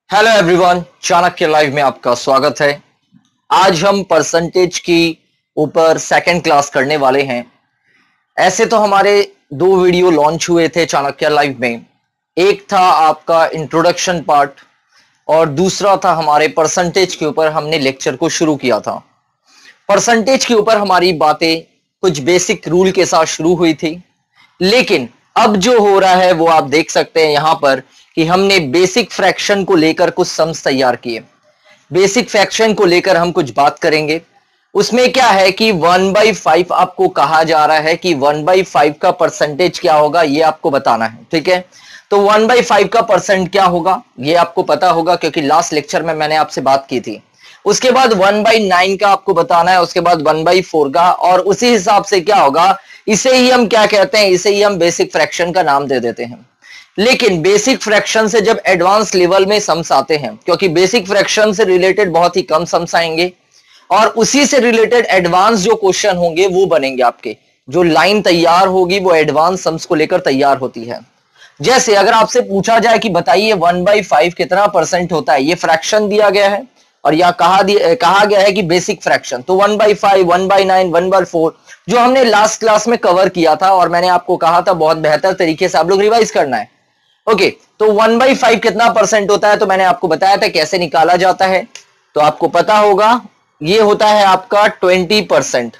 Hello everyone, Chanakya live में आपका स्वागत है। आज हम परसेंटेज की ऊपर सेकंड क्लास करने वाले हैं। ऐसे तो हमारे दो वीडियो लॉन्च हुए थे चाणक्य लाइव में। एक था आपका इंट्रोडक्शन पार्ट और दूसरा था हमारे परसेंटेज के ऊपर हमने लेक्चर को शुरू किया था। परसेंटेज के ऊपर हमारी बातें कुछ बेसिक रूल के साथ शुरू हुई थी, लेकिन अब जो हो रहा है वो आप देख सकते हैं यहां पर कि हमने बेसिक फ्रैक्शन को लेकर कुछ सम्स तैयार किए। बेसिक फ्रैक्शन को लेकर हम कुछ बात करेंगे। उसमें क्या है कि 1/5 आपको कहा जा रहा है कि 1/5 का परसेंटेज क्या होगा ये आपको बताना है, ठीक है। तो 1/5 का परसेंट क्या होगा ये आपको पता होगा क्योंकि लास्ट लेक्चर में मैंने आपसे बात की थी। उसके बाद 1/9 का आपको बताना है, उसके बाद 1/4 का, और उसी हिसाब से क्या होगा, इसे ही हम क्या कहते हैं, इसे ही हम बेसिक फ्रैक्शन का नाम दे देते हैं। लेकिन बेसिक फ्रैक्शन से जब एडवांस लेवल में सम्स आते हैं, क्योंकि बेसिक फ्रैक्शन से रिलेटेड बहुत ही कम सम्स आएंगे और उसी से रिलेटेड एडवांस जो क्वेश्चन होंगे वो बनेंगे। आपके जो लाइन तैयार होगी वो एडवांस सम्स को लेकर तैयार होती है। जैसे अगर आपसे पूछा जाए कि बताइए 1/5 कितना परसेंट होता है, ये फ्रैक्शन दिया गया है और यहाँ कहा गया है कि बेसिक फ्रैक्शन, तो 1/5, 1/9, 1/4 जो हमने लास्ट क्लास में कवर किया था और मैंने आपको कहा था बहुत बेहतर तरीके से आप लोग रिवाइज करना है। ओके, तो 1/5 कितना परसेंट होता है, तो मैंने आपको बताया था कैसे निकाला जाता है। तो आपको पता होगा ये होता है आपका 20%।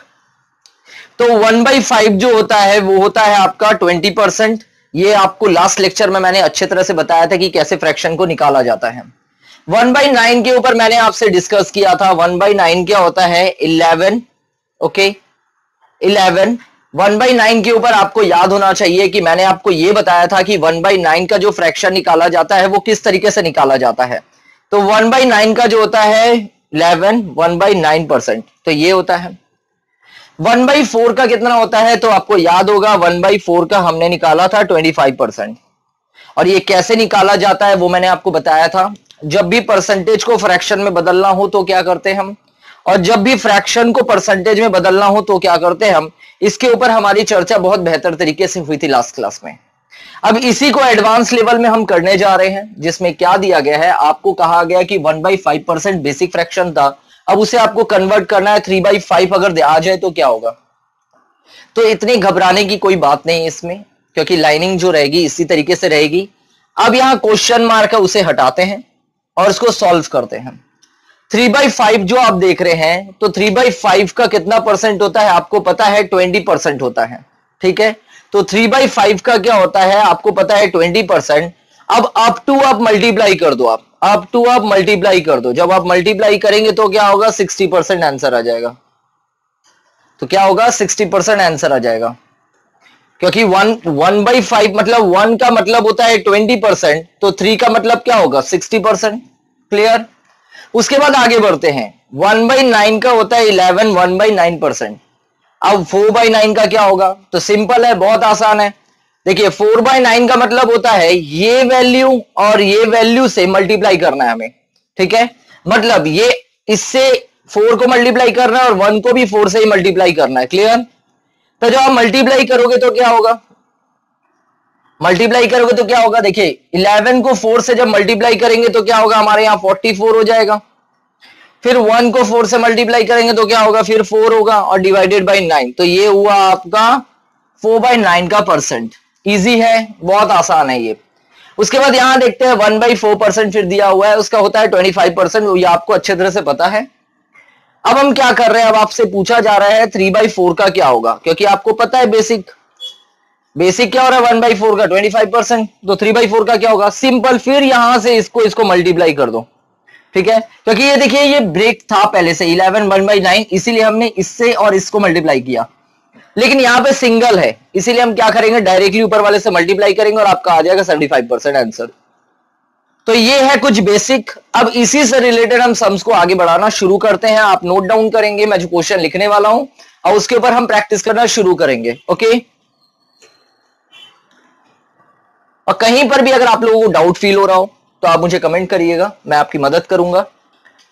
तो 1/5 जो होता है वो होता है आपका 20%। ये आपको लास्ट लेक्चर में मैंने अच्छे तरह से बताया था कि कैसे फ्रैक्शन को निकाला जाता है। 1/9 के ऊपर मैंने आपसे डिस्कस किया था। 1/9 क्या होता है, 11। ओके, 11। 1/9 के ऊपर आपको याद होना चाहिए कि मैंने आपको यह बताया था कि 1/9 का जो फ्रैक्शन निकाला जाता है वो किस तरीके से निकाला जाता है। तो 1/9 का जो होता है 11, 1/9%, तो ये होता है। 1/4 का कितना होता है, तो आपको याद होगा 1/4 का हमने निकाला था 25%। और ये कैसे निकाला जाता है वो मैंने आपको बताया था। जब भी परसेंटेज को फ्रैक्शन में बदलना हो तो क्या करते हैं हम, और जब भी फ्रैक्शन को परसेंटेज में बदलना हो तो क्या करते हैं हम, इसके ऊपर हमारी चर्चा बहुत बेहतर तरीके से हुई थी लास्ट क्लास में। अब इसी को एडवांस लेवल में हम करने जा रहे हैं, जिसमें क्या दिया गया है, आपको कहा गया कि 1/5% बेसिक फ्रैक्शन था, अब उसे आपको कन्वर्ट करना है 3/5 अगर आ जाए तो क्या होगा। तो इतनी घबराने की कोई बात नहीं इसमें, क्योंकि लाइनिंग जो रहेगी इसी तरीके से रहेगी। अब यहां क्वेश्चन मार्क है उसे हटाते हैं और उसको सॉल्व करते हैं। 3/5 जो आप देख रहे हैं, तो 3/5 का कितना परसेंट होता है आपको पता है, 20% होता है, ठीक है। तो 3/5 का क्या होता है आपको पता है 20%। अब अप टू आप मल्टीप्लाई कर दो, आप अप टू आप मल्टीप्लाई कर दो। जब आप मल्टीप्लाई करेंगे तो क्या होगा, 60% आंसर आ जाएगा। तो क्या होगा, 60% आंसर आ जाएगा, क्योंकि 1/5 मतलब 1 का मतलब होता है 20%, तो 3 का मतलब क्या होगा, 60%। क्लियर। उसके बाद आगे बढ़ते हैं। 1/9 का होता है 11, 1/9%। अब 4/9 का क्या होगा, तो सिंपल है, बहुत आसान है। देखिए 4/9 का मतलब होता है ये वैल्यू और ये वैल्यू से मल्टीप्लाई करना है हमें, ठीक है। मतलब ये इससे 4 को मल्टीप्लाई करना है और 1 को भी 4 से ही मल्टीप्लाई करना है। क्लियर। तो जब आप मल्टीप्लाई करोगे तो क्या होगा, मल्टीप्लाई करोगे तो क्या होगा, देखिए 11 को 4 से जब मल्टीप्लाई करेंगे तो क्या होगा, हमारे यहां 44 हो जाएगा। फिर 1 को 4 से मल्टीप्लाई करेंगे तो क्या होगा, फिर 4 होगा और डिवाइडेड बाई 9, तो ये हुआ आपका 4/9 का परसेंट। इजी है, बहुत आसान है ये। उसके बाद यहां देखते हैं 1/4% फिर दिया हुआ है, उसका होता है 25%, ये आपको अच्छे तरह से पता है। अब हम क्या कर रहे हैं, अब आपसे पूछा जा रहा है 3/4 का क्या होगा, क्योंकि आपको पता है बेसिक क्या हो रहा है, 1/4 का 25%, तो 3/4 का क्या होगा, सिंपल, फिर यहां से इसको मल्टीप्लाई कर दो, ठीक है। क्योंकि ये देखिए ये ब्रेक था पहले से 11 1/9, इसीलिए हमने इससे और इसको मल्टीप्लाई किया। लेकिन यहां पे सिंगल है, इसीलिए हम क्या करेंगे, डायरेक्टली ऊपर वाले से मल्टीप्लाई करेंगे और आपका आ जाएगा 75% आंसर। तो ये है कुछ बेसिक। अब इसी से रिलेटेड हम सम्स को आगे बढ़ाना शुरू करते हैं। आप नोट डाउन करेंगे, मैं जो क्वेश्चन लिखने वाला हूं और उसके ऊपर हम प्रैक्टिस करना शुरू करेंगे। ओके, और कहीं पर भी अगर आप लोगों को डाउट फील हो रहा हो तो आप मुझे कमेंट करिएगा, मैं आपकी मदद करूंगा,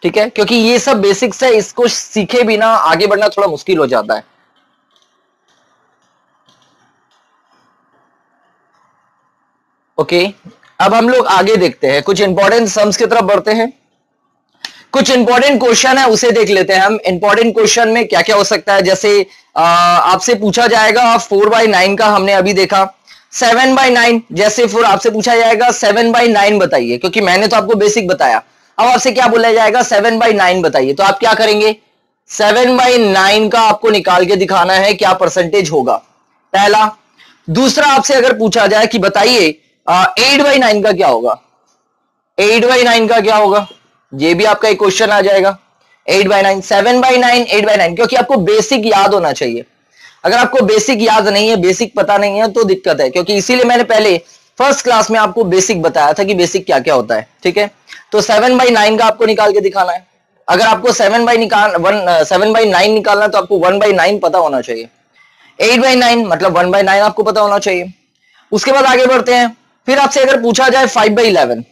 ठीक है। क्योंकि ये सब बेसिक्स है, इसको सीखे बिना आगे बढ़ना थोड़ा मुश्किल हो जाता है। ओके, अब हम लोग आगे देखते हैं, कुछ इंपॉर्टेंट सम्स की तरफ बढ़ते हैं। कुछ इंपॉर्टेंट क्वेश्चन है उसे देख लेते हैं हम। इंपॉर्टेंट क्वेश्चन में क्या क्या हो सकता है, जैसे आपसे पूछा जाएगा 4/9 का, हमने अभी देखा। 7/9, जैसे फिर आपसे पूछा जाएगा 7/9 बताइए, क्योंकि मैंने तो आपको बेसिक बताया। अब आपसे क्या बोला जाएगा, 7/9 बताइए, तो आप क्या करेंगे, 7/9 का आपको निकाल के दिखाना है क्या परसेंटेज होगा, पहला। दूसरा, आपसे अगर पूछा जाए कि बताइए 8/9 का क्या होगा, 8/9 का क्या होगा, ये भी आपका एक क्वेश्चन आ जाएगा। 8/9, 7/9, 8/9, क्योंकि आपको बेसिक याद होना चाहिए। अगर आपको बेसिक याद नहीं है, बेसिक पता नहीं है, तो दिक्कत है, क्योंकि इसीलिए मैंने पहले फर्स्ट क्लास में आपको बेसिक बताया था कि बेसिक क्या क्या होता है, ठीक है। तो 7/9 का आपको निकाल के दिखाना है। अगर आपको 7/9 निकालना है तो आपको 1/9 पता होना चाहिए। 8/9 मतलब 1/9 आपको पता होना चाहिए। उसके बाद आगे बढ़ते हैं। फिर आपसे अगर पूछा जाए 5/11,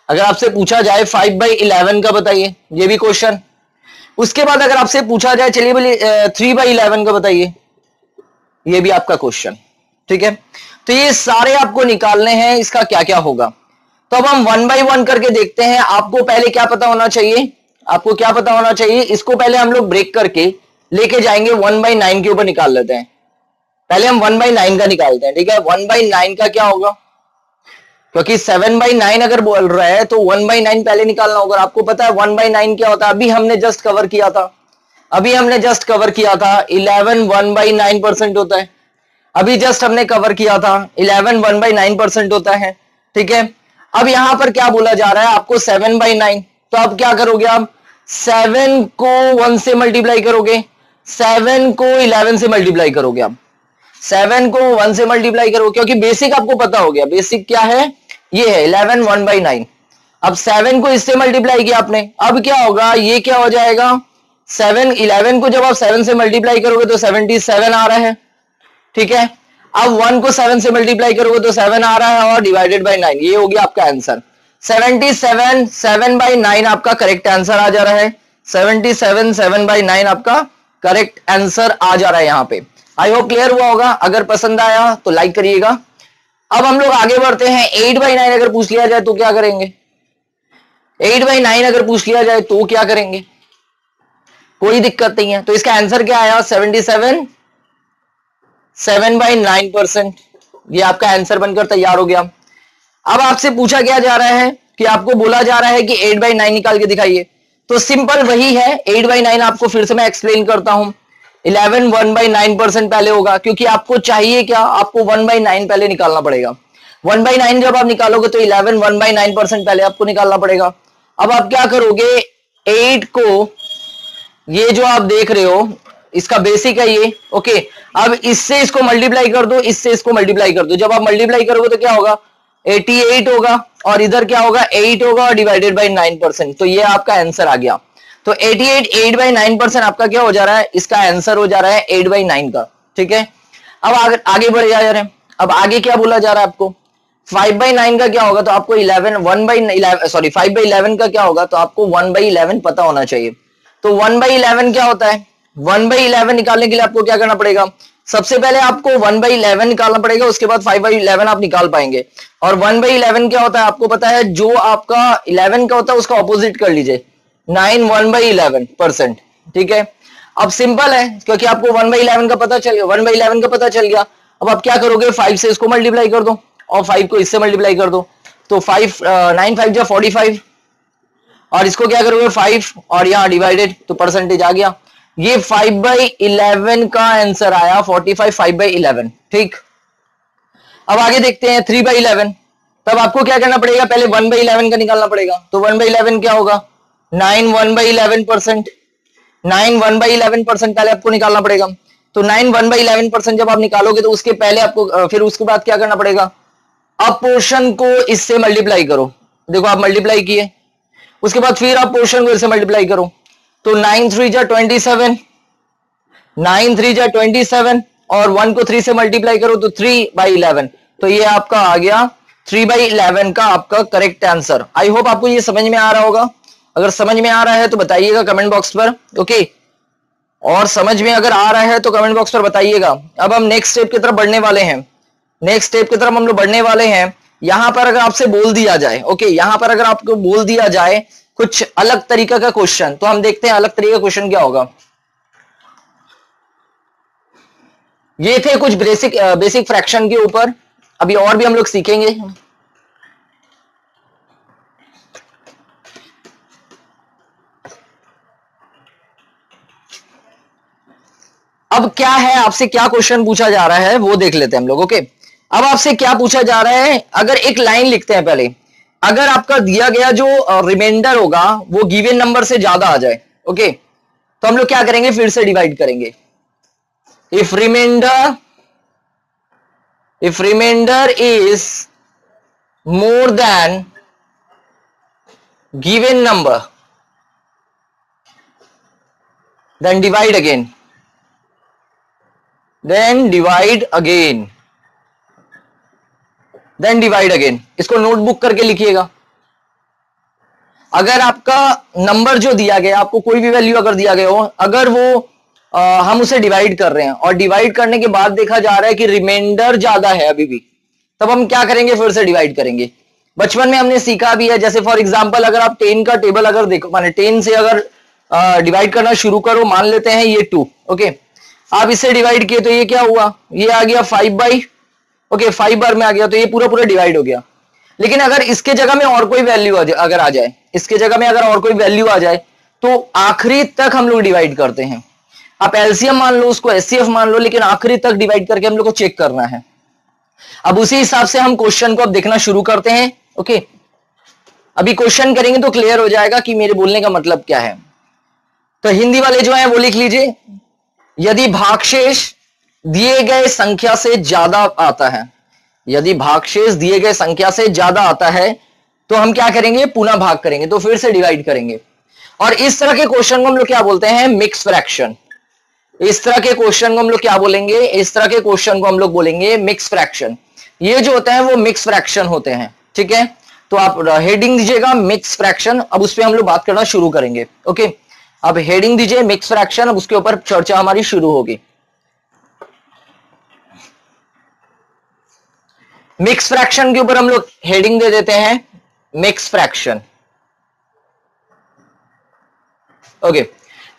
अगर आपसे पूछा जाए 5/11 का बताइए, ये भी क्वेश्चन। उसके बाद अगर आपसे पूछा जाए, चलिए बोलिए 3/11 का बताइए, ये भी आपका क्वेश्चन, ठीक है। तो ये सारे आपको निकालने हैं, इसका क्या क्या होगा। तो अब हम 1 by 1 करके देखते हैं। आपको पहले क्या पता होना चाहिए, आपको क्या पता होना चाहिए, इसको पहले हम लोग ब्रेक करके लेके जाएंगे 1/9 के ऊपर निकाल लेते हैं। पहले हम 1/9 का निकालते हैं, ठीक है। 1/9 का क्या होगा, क्योंकि 7/9 अगर बोल रहा है तो 1/9 पहले निकालना होगा। आपको पता है 1/9 क्या होता है, अभी हमने जस्ट कवर किया था, 11 1/9% होता है। अभी जस्ट हमने कवर किया था 11 1/9% होता है, ठीक है। अब यहां पर क्या बोला जा रहा है आपको, 7/9, तो आप क्या करोगे, आप 7 को 1 से मल्टीप्लाई करोगे, 7 को 11 से मल्टीप्लाई करोगे, आप 7 को 1 से मल्टीप्लाई करोगे, क्योंकि बेसिक आपको पता हो गया। बेसिक क्या है, ये है 11 1/9। अब 7 को इससे मल्टीप्लाई किया आपने, अब क्या होगा, ये क्या हो जाएगा, 7 11 को जब आप 7 से मल्टीप्लाई करोगे तो 77 आ रहा है, ठीक है। अब 1 को 7 से मल्टीप्लाई करोगे तो 7 आ रहा है, और डिवाइडेड बाय 9, ये हो गया आपका आंसर 77। 7/9 आपका करेक्ट आंसर आ जा रहा है। 77 7/9 आपका करेक्ट आंसर आ जा रहा है यहां पे। आई होप क्लियर हुआ होगा। अगर पसंद आया तो लाइक करिएगा। अब हम लोग आगे बढ़ते हैं। 8/9 अगर पूछ लिया जाए तो क्या करेंगे, 8/9 अगर पूछ लिया जाए तो क्या करेंगे, कोई दिक्कत नहीं है। तो इसका आंसर क्या आया, 77 7/9%, ये आपका आंसर बनकर तैयार हो गया। अब आपसे पूछा क्या जा रहा है कि आपको बोला जा रहा है कि 8/9 निकाल के दिखाइए। तो सिंपल वही है, 8/9 आपको फिर से मैं एक्सप्लेन करता हूं। 11 1/9% पहले होगा, क्योंकि आपको चाहिए क्या, आपको 1/9 पहले निकालना पड़ेगा। 1/9 जब आप निकालोगे तो 11 1/9% पहले आपको निकालना पड़ेगा। अब आप क्या करोगे, 8 को, ये जो आप देख रहे हो इसका बेसिक है ये, ओके। अब इससे इसको मल्टीप्लाई कर दो, इससे इसको मल्टीप्लाई कर दो। जब आप मल्टीप्लाई करोगे तो क्या होगा, 88 होगा, और इधर क्या होगा, 8 होगा, और डिवाइडेड बाय 9%। तो ये आपका आंसर आ गया। तो 88 8/9% आपका क्या हो जा रहा है, इसका आंसर हो जा रहा है 8/9 का, ठीक है। अब आगे बढ़ जा रहे हैं। अब आगे क्या बोला जा रहा है आपको, 5/9 का क्या होगा, तो आपको 5/11 का क्या होगा, तो आपको 1/11 पता होना चाहिए। तो 1/11 क्या होता है, 1/11 निकालने के लिए आपको क्या करना पड़ेगा, सबसे पहले आपको 1/11 निकालना पड़ेगा, उसके बाद 5/11 आप निकाल पाएंगे। और 1/11 क्या होता है आपको पता है, जो आपका 11 का होता है उसका ऑपोजिट कर लीजिए, 9 1/11%, ठीक है। अब सिंपल है, क्योंकि आपको 1/11 का पता चल गया, 1/11 का पता चल गया। अब आप क्या करोगे, 5 से इसको मल्टीप्लाई कर दो, और 5 को इससे मल्टीप्लाई कर दो। तो 9 5 जा 45, और इसको क्या करोगे 5, और यहां डिवाइडेड, तो परसेंटेज आ गया। ये 5/11 का आंसर आया, 45 5/11, ठीक। अब आगे देखते हैं 3/11। तब आपको क्या करना पड़ेगा, पहले 1/11 का निकालना पड़ेगा। तो 1/11 क्या होगा, 9 1/11%, 9 1/11% पहले आपको निकालना पड़ेगा। तो 9 1/11% जब आप निकालोगे तो उसके पहले आपको फिर उसके बाद क्या करना पड़ेगा, अब पोर्शन को इससे मल्टीप्लाई करो। देखो आप मल्टीप्लाई किए, उसके बाद फिर आप पोर्शन को इससे मल्टीप्लाई करो। तो 9 3 जा 27, 9 3 जा 27, और 1 को 3 से मल्टीप्लाई करो तो 3/11। तो ये आपका आ गया 3/11 का आपका करेक्ट आंसर। आई होप आपको ये समझ में आ रहा होगा। अगर समझ में आ रहा है तो बताइएगा कमेंट बॉक्स पर, ओके। और समझ में अगर आ रहा है तो कमेंट बॉक्स पर बताइएगा। अब हम नेक्स्ट स्टेप की तरफ बढ़ने वाले हैं। नेक्स्ट स्टेप की तरफ हम लोग बढ़ने वाले हैं। यहां पर अगर आपसे बोल दिया जाए, ओके, यहां पर अगर आपको बोल दिया जाए कुछ अलग तरीका का क्वेश्चन, तो हम देखते हैं अलग तरीके का क्वेश्चन क्या होगा। ये थे कुछ बेसिक फ्रैक्शन के ऊपर, अभी और भी हम लोग सीखेंगे। अब क्या है, आपसे क्या क्वेश्चन पूछा जा रहा है वो देख लेते हैं हम लोग। ओके, अब आपसे क्या पूछा जा रहा है, अगर एक लाइन लिखते हैं पहले, अगर आपका दिया गया जो रिमाइंडर होगा वो गिवन नंबर से ज्यादा आ जाए, ओके, तो हम लोग क्या करेंगे, फिर से डिवाइड करेंगे। If remainder is more than given number, then divide again, इसको नोटबुक करके लिखिएगा। अगर आपका नंबर जो दिया गया, आपको कोई भी वैल्यू अगर दिया गया हो, अगर वो हम उसे डिवाइड कर रहे हैं और डिवाइड करने के बाद देखा जा रहा है कि रिमाइंडर ज्यादा है अभी भी, तब हम क्या करेंगे, फिर से डिवाइड करेंगे। बचपन में हमने सीखा भी है, जैसे फॉर एग्जांपल अगर आप 10 का टेबल अगर देखो, माने 10 से अगर डिवाइड करना शुरू करो, मान लेते हैं ये 2, ओके, आप इससे डिवाइड किए तो ये क्या हुआ, ये आ गया 5 ओके, 5 बार में आ गया, तो ये पूरा पूरा डिवाइड हो गया। लेकिन अगर इसके जगह में और कोई वैल्यू अगर आ जाए, इसके जगह में अगर और कोई वैल्यू आ जाए, तो आखिरी तक हम लोग डिवाइड करते हैं। आप एलसीएम मान लो, उसको एचसीएफ मान लो, लेकिन आखिरी तक डिवाइड करके हम लोग को चेक करना है। अब उसी हिसाब से हम क्वेश्चन को अब देखना शुरू करते हैं। ओके, अभी क्वेश्चन करेंगे तो क्लियर हो जाएगा कि मेरे बोलने का मतलब क्या है। तो हिंदी वाले जो है वो लिख लीजिए, यदि भागशेष दिए गए संख्या से ज्यादा आता है, यदि भागशेष दिए गए संख्या से ज्यादा आता है, तो हम क्या करेंगे, पुनः भाग करेंगे, तो फिर से डिवाइड करेंगे। और इस तरह के क्वेश्चन को हम लोग क्या बोलते हैं, मिक्स फ्रैक्शन। इस तरह के क्वेश्चन को हम लोग क्या बोलेंगे, इस तरह के क्वेश्चन को हम लोग बोलेंगे मिक्स फ्रैक्शन। ये जो होता है वो मिक्स फ्रैक्शन होते हैं, ठीक है। तो आप हेडिंग दीजिएगा मिक्स फ्रैक्शन, अब उस पर हम लोग बात करना शुरू करेंगे। ओके, अब हेडिंग दीजिए मिक्स फ्रैक्शन, अब उसके ऊपर चर्चा हमारी शुरू होगी। मिक्स फ्रैक्शन के ऊपर हम लोग हेडिंग दे देते हैं mix fraction. Okay,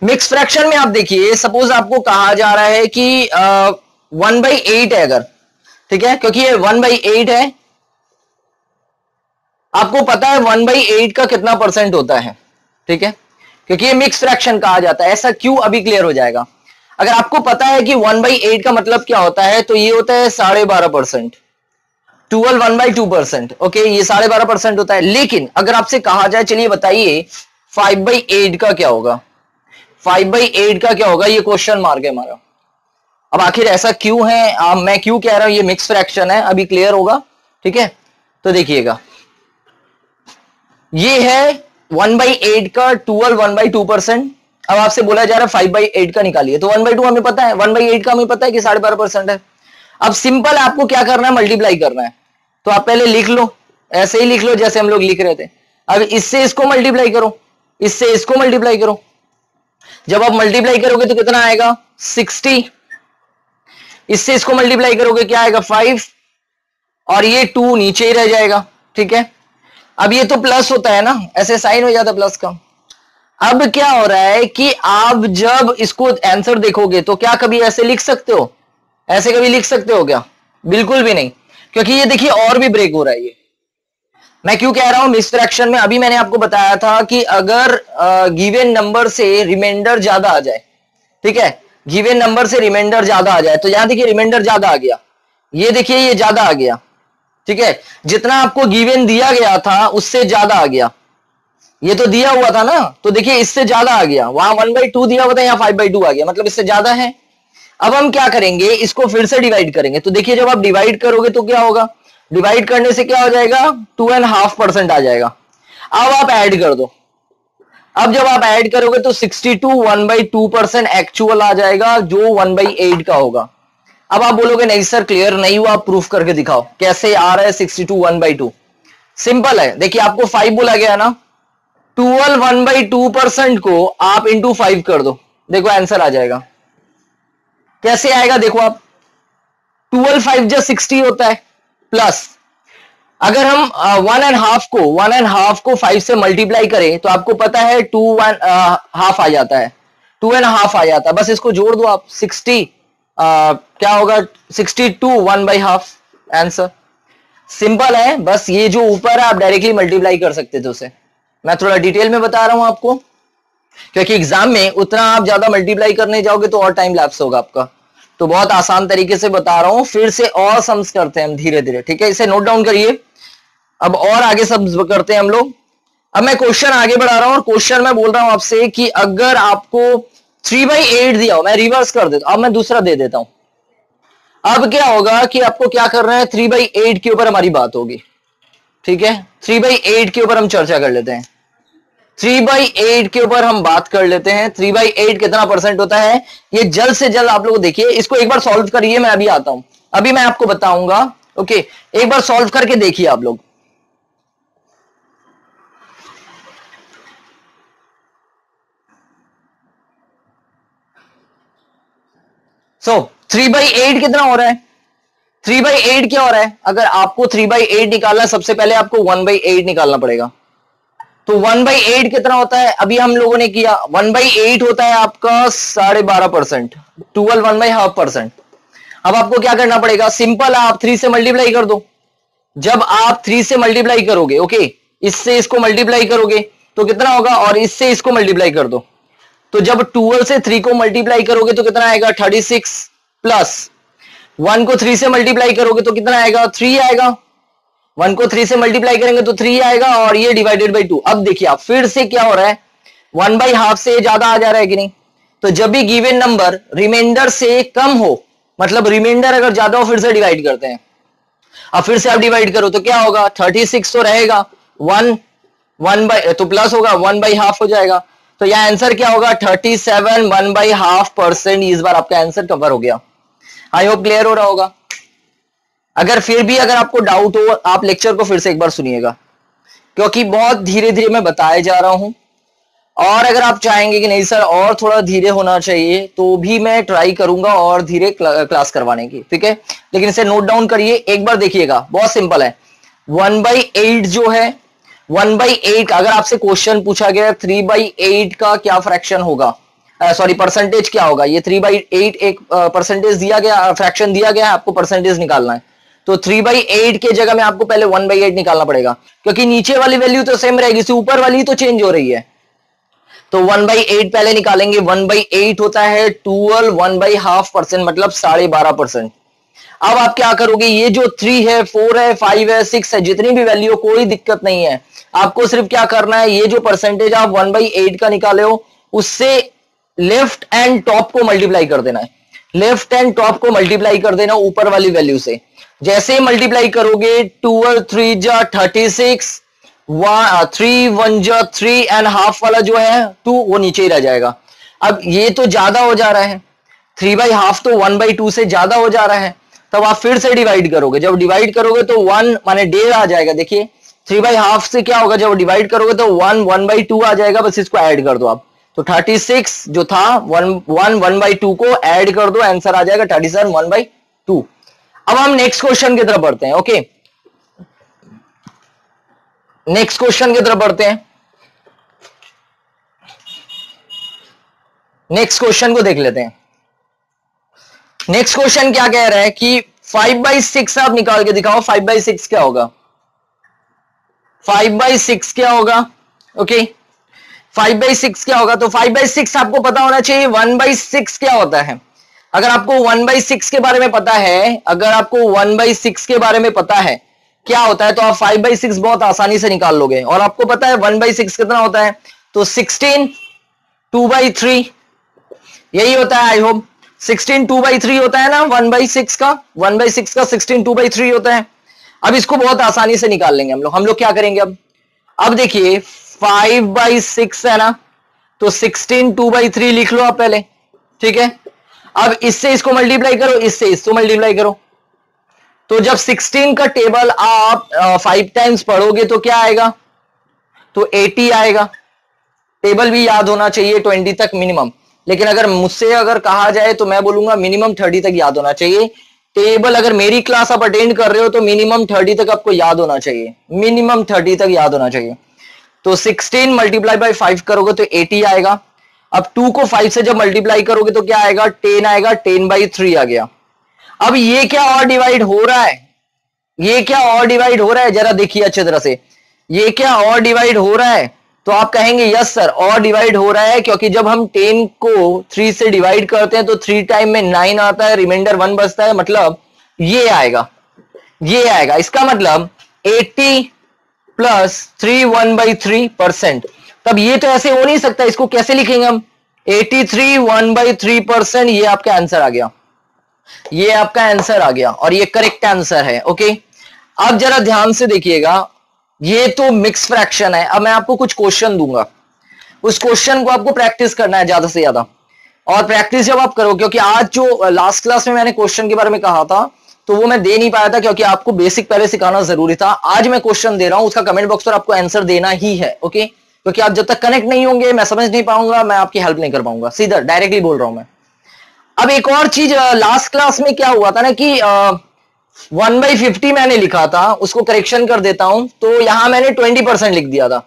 mix fraction में आप देखिए, सपोज आपको कहा जा रहा है कि 1/8 है अगर, ठीक है, क्योंकि ये 1/8 है, आपको पता है 1/8 का कितना परसेंट होता है, ठीक है, क्योंकि ये मिक्स फ्रैक्शन कहा जाता है। ऐसा क्यों, अभी क्लियर हो जाएगा। अगर आपको पता है कि 1/8 का मतलब क्या होता है, तो ये होता है 12.5%, 1/2%, ओके, ये 12.5% होता है। लेकिन अगर आपसे कहा जाए, चलिए बताइए 5/8 का क्या होगा, 5/8 का क्या होगा, ये क्वेश्चन मार्क है हमारा। अब आखिर ऐसा क्यों है, मैं क्यों कह रहा हूं ये मिक्स फ्रैक्शन है, अभी क्लियर होगा, ठीक है। तो देखिएगा, ये है 1/8 का 1/2%। अब आपसे बोला जा रहा है 5/8 का निकालिए, तो 1/2 हमें पता है, 1/8 का हमें पता है कि 12.5% है। अब सिंपल आपको क्या करना है, मल्टीप्लाई करना है। तो आप पहले लिख लो, ऐसे ही लिख लो जैसे हम लोग लिख रहे थे। अब इससे इसको मल्टीप्लाई करो, इससे इसको मल्टीप्लाई करो। जब आप मल्टीप्लाई करोगे तो कितना आएगा, 60। इससे इसको मल्टीप्लाई करोगे क्या आएगा, 5, और ये 2 नीचे ही रह जाएगा, ठीक है। अब ये तो प्लस होता है ना, ऐसे साइन हो जाता प्लस का। अब क्या हो रहा है कि आप जब इसको आंसर देखोगे तो क्या कभी ऐसे लिख सकते हो, ऐसे कभी लिख सकते हो क्या, बिल्कुल भी नहीं, क्योंकि ये देखिए और भी ब्रेक हो रहा है। ये मैं क्यों कह रहा हूं मिक्स फ्रैक्शन में, अभी मैंने आपको बताया था कि अगर गिवन नंबर से रिमाइंडर ज्यादा आ जाए, ठीक है, गिवन नंबर से रिमाइंडर ज्यादा आ जाए, तो यहां देखिए रिमाइंडर ज्यादा आ गया, ये देखिए ये ज्यादा आ गया, ठीक है, जितना आपको गिवन दिया गया था उससे ज्यादा आ गया। ये तो दिया हुआ था ना, तो देखिए इससे ज्यादा आ गया, वहां 1/2 दिया हुआ था, यहाँ 5/2 आ गया, मतलब इससे ज्यादा है। अब हम क्या करेंगे, इसको फिर से डिवाइड करेंगे। तो देखिए जब आप डिवाइड करोगे तो क्या होगा, डिवाइड करने से क्या हो जाएगा, 2.5% आ जाएगा। अब आप ऐड कर दो, अब जब आप ऐड करोगे तो 62 1/2% एक्चुअल आ जाएगा, जो 1/8 का होगा। अब आप बोलोगे नहीं सर क्लियर नहीं हुआ, आप प्रूफ करके दिखाओ कैसे आ रहा है 62 1/2। सिंपल है, देखिए आपको 5 बोला गया ना, 12 1/2% को आप इंटू 5 कर दो, देखो आंसर आ जाएगा। कैसे आएगा देखो आप, 12 5 जो 60 होता है, प्लस अगर हम 1.5 को 5 से मल्टीप्लाई करें तो आपको पता है 2.5 आ जाता है, 2.5 आ जाता है। बस इसको जोड़ दो आप, 60 क्या होगा, 62 1/2 आंसर। सिंपल है, बस ये जो ऊपर है आप डायरेक्टली मल्टीप्लाई कर सकते थे उसे। मैं थोड़ा डिटेल में बता रहा हूं आपको, क्योंकि एग्जाम में उतना आप ज्यादा मल्टीप्लाई करने जाओगे तो और टाइम लैप्स होगा आपका। तो बहुत आसान तरीके से बता रहा हूं, फिर से और सम्स करते हैं हम धीरे धीरे, ठीक है। इसे नोट डाउन करिए, अब और आगे सम्स करते हैं हम लोग। अब मैं क्वेश्चन आगे बढ़ा रहा हूं और क्वेश्चन में बोल रहा हूं आपसे कि अगर आपको 3/8 दिया हो, मैं रिवर्स कर देता हूं, अब मैं दूसरा दे देता हूं। अब क्या होगा कि आपको क्या करना है, 3/8 के ऊपर हमारी बात होगी, ठीक है। 3/8 के ऊपर हम चर्चा कर लेते हैं, 3/8 के ऊपर हम बात कर लेते हैं। 3/8 कितना परसेंट होता है, ये जल्द से जल्द आप लोग देखिए, इसको एक बार सॉल्व करिए, मैं अभी आता हूं, अभी मैं आपको बताऊंगा, ओके। एक बार सॉल्व करके देखिए आप लोग। सो 3/8 कितना हो रहा है, 3/8 क्या हो रहा है, अगर आपको 3/8 निकालना है, सबसे पहले आपको 1/8 निकालना पड़ेगा। तो 1/8 कितना होता है, अभी हम लोगों ने किया, 1/8 होता है आपका 12.5%, 1/2%। अब आपको क्या करना पड़ेगा, सिंपल है, आप 3 से मल्टीप्लाई कर दो। जब आप 3 से मल्टीप्लाई करोगे, ओके, इससे इसको मल्टीप्लाई करोगे तो कितना होगा, और इससे इसको मल्टीप्लाई कर दो, तो जब 12 से 3 को मल्टीप्लाई करोगे तो कितना आएगा, 36, प्लस 1 को 3 से मल्टीप्लाई करोगे तो कितना आएगा, 3 आएगा। 1 को 3 से मल्टीप्लाई करेंगे तो 3 आएगा, और ये डिवाइडेड बाई 2। अब देखिए आप, फिर से क्या हो रहा है, 1/2 से ज्यादा आ जा रहा है कि नहीं। तो जब भी गिवन नंबर रिमाइंडर से कम हो, मतलब रिमाइंडर अगर ज्यादा हो, फिर से डिवाइड करते हैं। अब फिर से आप डिवाइड करो तो क्या होगा, 36 तो रहेगा, 1 तो प्लस होगा, 1/2 हो जाएगा। तो यह आंसर क्या होगा, 37 1/2%। इस बार आपका आंसर कवर हो गया। आई होप क्लियर हो रहा होगा। अगर फिर भी अगर आपको डाउट हो, आप लेक्चर को फिर से एक बार सुनिएगा, क्योंकि बहुत धीरे धीरे मैं बताए जा रहा हूं। और अगर आप चाहेंगे कि नहीं सर और थोड़ा धीरे होना चाहिए, तो भी मैं ट्राई करूंगा और धीरे क्लास करवाने की, ठीक है। लेकिन इसे नोट डाउन करिए, एक बार देखिएगा, बहुत सिंपल है। 1/8 जो है, 1/8 अगर आपसे क्वेश्चन पूछा गया 3/8 का क्या फ्रैक्शन होगा, सॉरी परसेंटेज क्या होगा, ये 3/8 एक परसेंटेज दिया गया, फ्रैक्शन दिया गया है, आपको परसेंटेज निकालना है। तो 3/8 के जगह में आपको पहले 1/8 निकालना पड़ेगा, क्योंकि नीचे वाली वैल्यू तो सेम रहेगी, ऊपर वाली तो चेंज हो रही है। तो 1/8 पहले निकालेंगे, 1/8 होता है 12, 1/2%, मतलब 12.5%। अब आप क्या करोगे, ये जो 3 है, 4 है, 5 है, 6 है, जितनी भी वैल्यू, कोई दिक्कत नहीं है। आपको सिर्फ क्या करना है, ये जो परसेंटेज आप 1/8 का निकाले हो, उससे लेफ्ट एंड टॉप को मल्टीप्लाई कर देना है, लेफ्ट एंड टॉप को मल्टीप्लाई कर देना ऊपर वाली वैल्यू से। जैसे मल्टीप्लाई करोगे, 12 3 जा 36, 3 1 जा 3.5 वाला जो है 2, वो नीचे ही रह जाएगा। अब ये तो ज्यादा हो जा रहा है, 3/2 तो 1/2 से ज्यादा हो जा रहा है। तब आप फिर से डिवाइड करोगे, जब डिवाइड करोगे तो 1 माने 1.5 आ जाएगा। देखिए 3/2 से क्या होगा, जब डिवाइड करोगे तो 1/2 आ जाएगा, बस इसको ऐड कर दो आप। तो 36 जो था 1/2 को ऐड कर दो, आंसर आ जाएगा 37 1/2। अब हम नेक्स्ट क्वेश्चन की तरफ बढ़ते हैं, ओके। नेक्स्ट क्वेश्चन की तरफ बढ़ते हैं, नेक्स्ट क्वेश्चन को देख लेते हैं। नेक्स्ट क्वेश्चन क्या कह रहा है कि 5/6 आप निकाल के दिखाओ, 5/6 क्या होगा, 5/6 क्या होगा, ओके। 5/6 क्या होगा, तो 5/6 आपको पता होना चाहिए 1/6 क्या होता है। अगर आपको 1/6 के बारे में पता है, अगर आपको 1/6 के बारे में पता है क्या होता है, तो आप 5/6 बहुत आसानी से निकाल लोगे। और आपको पता है 1/6 कितना होता है, तो 16 2/3 यही होता है। आई होप 16 2/3 होता है ना, 1/6 का, 1/6 का 16 2/3 होता है। अब इसको बहुत आसानी से निकाल लेंगे हम लोग क्या करेंगे अब देखिए 5/6 है ना, तो 16 2/3 लिख लो आप पहले, ठीक है। अब इससे इसको मल्टीप्लाई करो, इससे इसको मल्टीप्लाई करो, तो जब 16 का टेबल आप 5 टाइम्स पढ़ोगे तो क्या आएगा, तो 80 आएगा। टेबल भी याद होना चाहिए 20 तक मिनिमम, लेकिन अगर मुझसे अगर कहा जाए तो मैं बोलूंगा मिनिमम 30 तक याद होना चाहिए, टेबल अगर मेरी क्लास आप अटेंड कर रहे हो तो मिनिमम 30 तक आपको याद होना चाहिए, मिनिमम 30 तक याद होना चाहिए। तो 16 मल्टीप्लाई बाई 5 करोगे तो 80 आएगा। अब 2 को 5 से जब मल्टीप्लाई करोगे तो क्या आएगा, 10 आएगा, 10/3 आ गया। अब ये क्या और डिवाइड हो रहा है, ये क्या और डिवाइड हो रहा है, जरा देखिए अच्छी तरह से, ये क्या और डिवाइड हो रहा है। तो आप कहेंगे यस सर और डिवाइड हो रहा है, क्योंकि जब हम 10 को 3 से डिवाइड करते हैं तो 3 टाइम में 9 आता है, रिमाइंडर 1 बचता है, मतलब ये आएगा, ये आएगा। इसका मतलब 80 प्लस 3 1/3%। तब ये तो ऐसे हो नहीं सकता, इसको कैसे लिखेंगे हम, 83 1/3%। ये आपका आंसर आ गया, ये आपका आंसर आ गया और ये करेक्ट आंसर है। ओके, अब जरा ध्यान से देखिएगा, ये तो मिक्स फ्रैक्शन है। अब मैं आपको कुछ क्वेश्चन दूंगा, उस क्वेश्चन को आपको प्रैक्टिस करना है ज्यादा से ज्यादा। और प्रैक्टिस जब आप करो, क्योंकि आज जो लास्ट क्लास में मैंने क्वेश्चन के बारे में कहा था तो वो मैं दे नहीं पाया था, क्योंकि आपको बेसिक पहले सिखाना जरूरी था। आज मैं क्वेश्चन दे रहा हूं, उसका कमेंट बॉक्स पर आपको आंसर देना ही है। ओके, क्योंकि आप जब तक कनेक्ट नहीं होंगे मैं समझ नहीं पाऊंगा, मैं आपकी हेल्प नहीं कर पाऊंगा, सीधा डायरेक्टली बोल रहा हूं मैं। अब एक और चीज, लास्ट क्लास में क्या हुआ था ना कि 1/50 मैंने लिखा था, उसको करेक्शन कर देता हूं, तो यहां मैंने 20% लिख दिया था।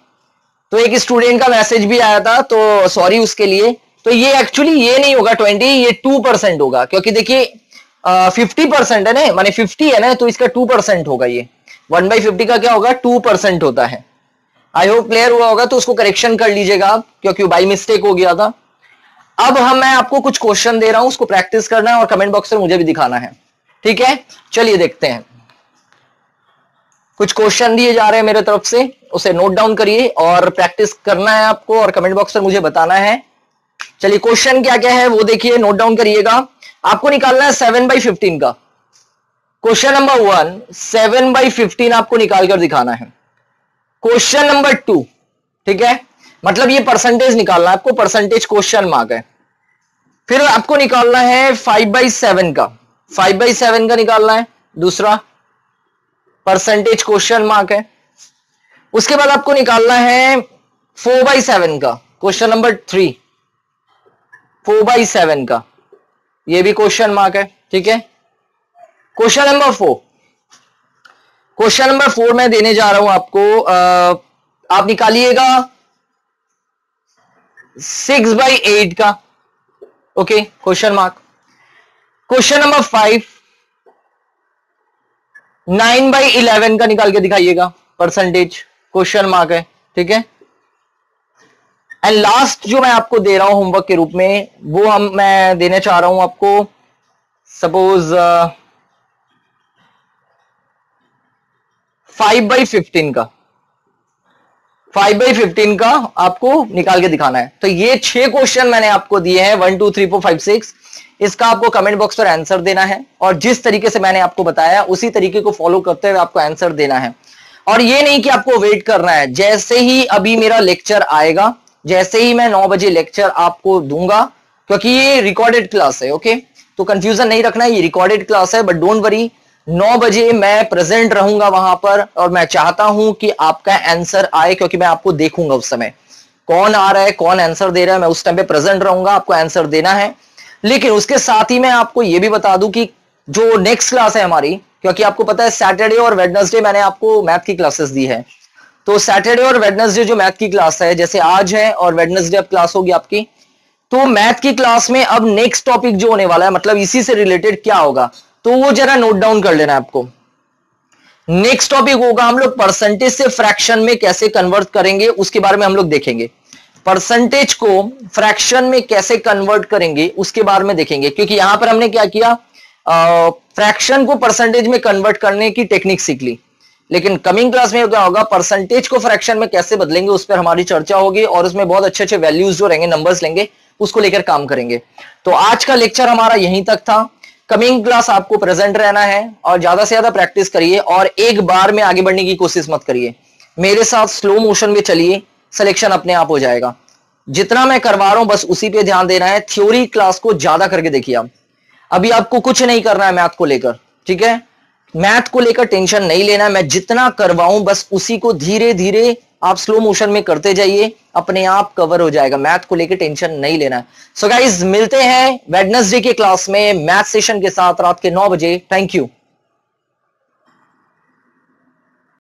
तो एक स्टूडेंट का मैसेज भी आया था, तो सॉरी उसके लिए। तो ये एक्चुअली ये नहीं होगा 20, ये 2% होगा, क्योंकि देखिए 50% है ना, माने 50 है ना, तो इसका 2% होगा। ये 1/50 का क्या होगा, 2% होता है। आई होप क्लियर हुआ होगा, तो उसको करेक्शन कर लीजिएगा आप, क्योंकि बाई मिस्टेक हो गया था। अब मैं आपको कुछ क्वेश्चन दे रहा हूं, उसको प्रैक्टिस करना है और कमेंट बॉक्स में मुझे भी दिखाना है, ठीक है। चलिए देखते हैं, कुछ क्वेश्चन दिए जा रहे हैं मेरे तरफ से, उसे नोट डाउन करिए और प्रैक्टिस करना है आपको और कमेंट बॉक्स में मुझे बताना है। चलिए क्वेश्चन क्या क्या है वो देखिए, नोट डाउन करिएगा। आपको निकालना है 7/15 का। क्वेश्चन नंबर 1 7/15 आपको निकाल कर दिखाना है। क्वेश्चन नंबर 2, ठीक है, मतलब ये परसेंटेज निकालना है आपको, परसेंटेज क्वेश्चन मार्क है। फिर आपको निकालना है 5/7 का, 5/7 का निकालना है, दूसरा परसेंटेज क्वेश्चन मार्क है। उसके बाद आपको निकालना है 4/7 का, क्वेश्चन नंबर 3 4/7 का, ये भी क्वेश्चन मार्क है, ठीक है। क्वेश्चन नंबर 4, क्वेश्चन नंबर 4 मैं देने जा रहा हूं आपको, आप निकालिएगा 6/8 का, okay, question mark. Question number 5 9/11 का निकाल के दिखाइएगा, परसेंटेज क्वेश्चन मार्क है, ठीक है। एंड लास्ट जो मैं आपको दे रहा हूं होमवर्क के रूप में, वो मैं देने चाह रहा हूं आपको, सपोज 5/15 का, 5/15 का आपको निकाल के दिखाना है। तो ये 6 क्वेश्चन मैंने आपको दिए हैं, 1 2 3 4 5 6। इसका आपको कमेंट बॉक्स पर आंसर देना है और जिस तरीके से मैंने आपको बताया उसी तरीके को फॉलो करते हुए आपको आंसर देना है। और ये नहीं कि आपको वेट करना है, जैसे ही अभी मेरा लेक्चर आएगा, जैसे ही मैं 9 बजे लेक्चर आपको दूंगा, क्योंकि ये रिकॉर्डेड क्लास है, ओके, तो कंफ्यूजन नहीं रखना है, ये रिकॉर्डेड क्लास है, बट डोंट वरी, 9 बजे मैं प्रेजेंट रहूंगा वहां पर और मैं चाहता हूं कि आपका आंसर आए, क्योंकि मैं आपको देखूंगा उस समय कौन आ रहा है, कौन आंसर दे रहा है, मैं उस टाइम पे प्रेजेंट रहूंगा, आपको आंसर देना है। लेकिन उसके साथ ही मैं आपको यह भी बता दूं कि जो नेक्स्ट क्लास है हमारी, क्योंकि आपको पता है सैटरडे और वेडनेसडे मैंने आपको मैथ की क्लासेस दी है, तो सैटरडे और वेडनेसडे जो मैथ की क्लास है, जैसे आज है और वेडनेसडे अब क्लास होगी आपकी, तो मैथ की क्लास में अब नेक्स्ट टॉपिक जो होने वाला है, मतलब इसी से रिलेटेड क्या होगा, तो वो जरा नोट डाउन कर लेना है आपको। नेक्स्ट टॉपिक होगा, हम लोग परसेंटेज से फ्रैक्शन में कैसे कन्वर्ट करेंगे उसके बारे में हम लोग देखेंगे। परसेंटेज को फ्रैक्शन में कैसे कन्वर्ट करेंगे उसके बारे में देखेंगे, क्योंकि यहां पर हमने क्या किया, फ्रैक्शन को परसेंटेज में कन्वर्ट करने की टेक्निक सीख ली। लेकिन कमिंग क्लास में क्या होगा, परसेंटेज को फ्रैक्शन में कैसे बदलेंगे उस पर हमारी चर्चा होगी और उसमें बहुत अच्छे अच्छे वैल्यूज जो रहेंगे, नंबर्स लेंगे, उसको लेकर काम करेंगे। तो आज का लेक्चर हमारा यहीं तक था। कमिंग क्लास आपको प्रेजेंट रहना है और ज्यादा से ज्यादा प्रैक्टिस करिए और एक बार में आगे बढ़ने की कोशिश मत करिए, मेरे साथ स्लो मोशन में चलिए, सिलेक्शन अपने आप हो जाएगा। जितना मैं करवा रहा हूं बस उसी पे ध्यान देना है, थ्योरी क्लास को ज्यादा करके देखिए आप। अभी आपको कुछ नहीं करना है मैथ को लेकर, ठीक है, मैथ को लेकर टेंशन नहीं लेना है, मैं जितना करवाऊं बस उसी को धीरे धीरे आप स्लो मोशन में करते जाइए, अपने आप कवर हो जाएगा, मैथ को लेके टेंशन नहीं लेना है। सो गाइज मिलते हैं वेडनेसडे के क्लास में मैथ सेशन के साथ रात के 9 बजे। Thank you.